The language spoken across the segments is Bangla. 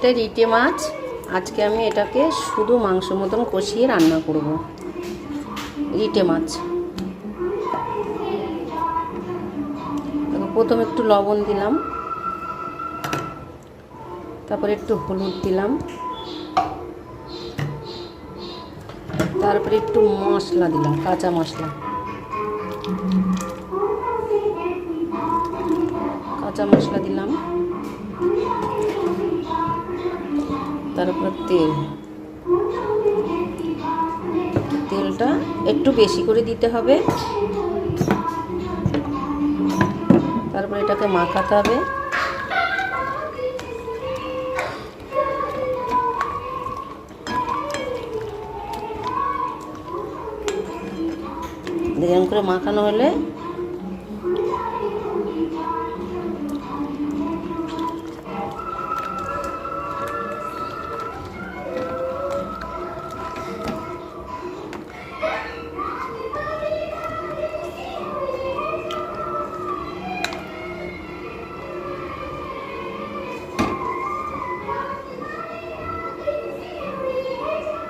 এটা রিটে মাছ। আজকে আমি এটাকে শুধু মাংস মতন কষিয়ে রান্না করব। রিটে মাছ প্রথমে একটু লবণ দিলাম, তারপরে একটু হলুদ দিলাম, তারপরে একটু মশলা দিলাম, কাঁচা মশলা, দিলাম, তারপরে তেলটা একটু বেশি করে দিতে হবে। তারপরে এটাকে মাখাতে হবে। এরকম করে মাখানো হলে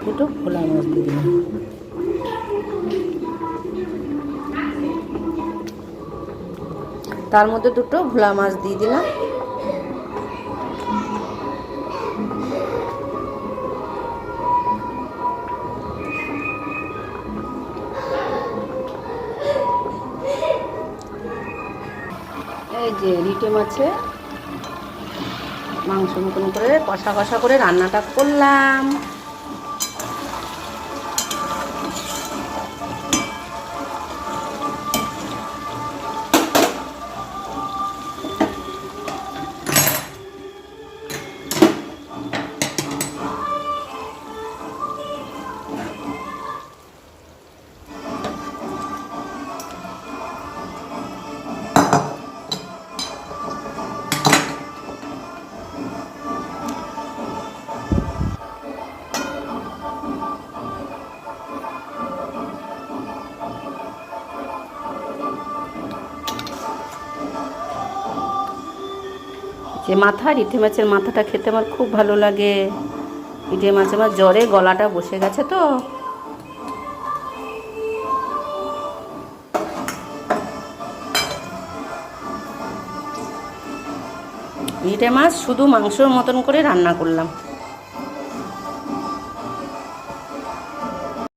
দুটো ভোলা মাছ দিয়ে দিলাম। তার মধ্যে দুটো ভোলা মাছ দিয়ে দিলাম। এই যে রিটে মাছে মাংস মতন করে কষা কষা করে রান্নাটা করলাম। যে রিঠে মাছের মাথাটা খেতে আমার খুব ভালো লাগে। রিঠে মাছ আমার জ্বরে গলাটা বসে গেছে তো। রিঠে মাছ শুধু মাংসর মতন করে রান্না করলাম।